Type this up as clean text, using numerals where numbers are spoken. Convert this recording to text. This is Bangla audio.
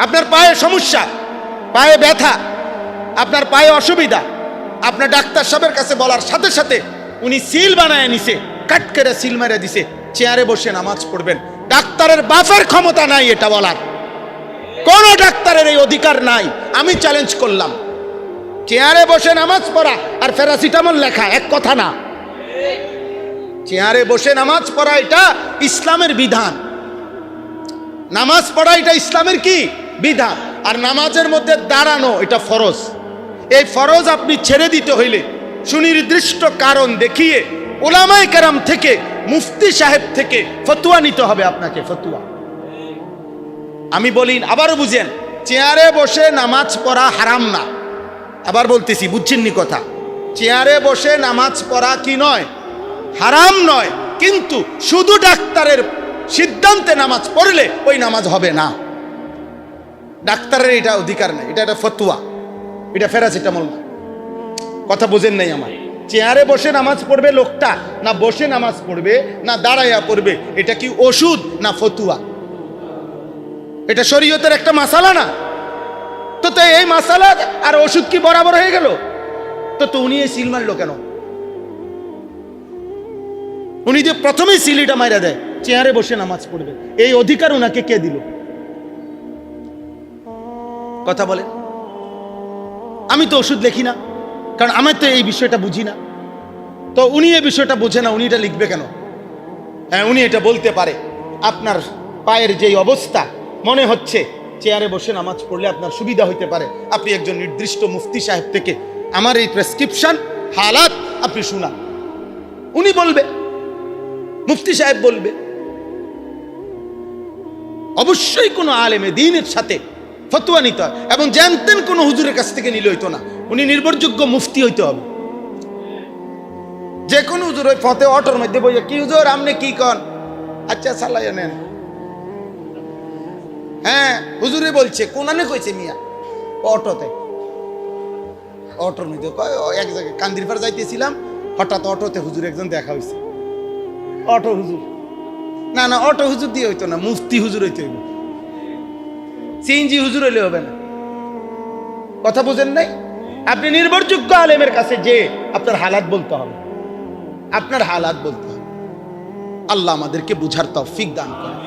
আপনার পায়ে সমস্যা, পায়ে ব্যথা, আপনার পায়ে অসুবিধা, আপনার ডাক্তার সাহেবের কাছে বলার সাথে সাথে উনি সিল বানায় নিছে, কাট করে সিল মেরে দিছে, চেয়ারে বসে নামাজ পড়বেন। ডাক্তারের বাপের ক্ষমতা নাই এটা বলার, কোন ডাক্তারের এই অধিকার নাই। আমি চ্যালেঞ্জ করলাম, চেয়ারে বসে নামাজ পড়া আর প্যারাসিটামল লেখা এক কথা না। চেয়ারে বসে নামাজ পড়া এটা ইসলামের বিধান, নামাজ পড়া এটা ইসলামের কি বিধান। আর নামাজের মধ্যে দাঁড়ানো এটা ফরজ। এই ফরজ আপনি ছেড়ে দিতে হইলে সুনির্দিষ্ট কারণ দেখিয়ে উলামায়ে কেরাম থেকে, মুফতি সাহেব থেকে ফতোয়া নিতে হবে আপনাকে, ফতোয়া। আমি বলি, আবারও বুঝেন, চেয়ারে বসে নামাজ পড়া হারাম না। আবার বলতেছি, বুঝছেননি কথা? চেয়ারে বসে নামাজ পড়া কি নয়? হারাম নয়, কিন্তু শুধু ডাক্তারের সিদ্ধান্তে নামাজ পড়লে ওই নামাজ হবে না। ডাক্তারের এটা অধিকার নেই, এটা একটা ফতোয়া, এটা প্যারাসিটামল না। কথা বুঝেন নাই আমার? চেয়ারে বসে নামাজ পড়বে লোকটা, না বসে নামাজ পড়বে না দাঁড়াইয়া পড়বে, এটা কি ওষুধ না ফতোয়া? এটা শরীয়তের একটা মাসালা না? তো এই মাসালা আর ওষুধ কি বরাবর হয়ে গেল? তো উনি এই সিল মারলো কেন? উনি যে প্রথমেই সিলিটা মাইরা দেয় চেয়ারে বসে নামাজ পড়বে, এই অধিকার উনাকে কে দিল? কথা বলে। আমি তো ওষুধ লিখি না, কারণ আমি তো এই বিষয়টা বুঝি না। তো উনি এই বিষয়টা বোঝে না, উনি এটা লিখবে কেন? হ্যাঁ, উনি এটা বলতে পারে, আপনার পায়ের যেই অবস্থা মনে হচ্ছে চেয়ারে বসে নামাজ পড়লে আপনার সুবিধা হইতে পারে, আপনি একজন নির্দিষ্ট মুফতি সাহেব থেকে আমার এই প্রেসক্রিপশন হালাত আপনি শুনান। উনি বলবে, মুফতি সাহেব বলবে। অবশ্যই কোনো আলেমে দ্বীনের সাথে ফতোয়া নিতে হয়, এবং জানতেন কোনো হুজুরের কাছ থেকে নিলে হইতো না, উনি নির্ভরযোগ্য মুফতি হইতে হবে। যে কোনো হুজুর ওই ফতে অটোর মধ্যে বইয়া, কি হুজুর আপনি কি কন? আচ্ছা সালাইয়া নেন। হ্যাঁ, হুজুরে বলছে, কোনানে কইছে মিয়া? অটোতে, অটোর মধ্যে কয়, এক জায়গায় কান্দিরপাড় যাইতেছিলাম, হঠাৎ অটোতে হুজুর একজন দেখা হয়েছে। অটো হুজুর না, না অটো হুজুর দিয়ে হইতো না, মুফতি হুজুর হইতে হইব। সিএনজি হুজুর হইলে হবে না। কথা বুঝেন নাই? আপনি নির্ভরযোগ্য আলেমের কাছে যে আপনার হালাত বলতে হবে, আপনার হালাত বলতে হবে। আল্লাহ আমাদেরকে বুঝার তৌফিক দান করেন।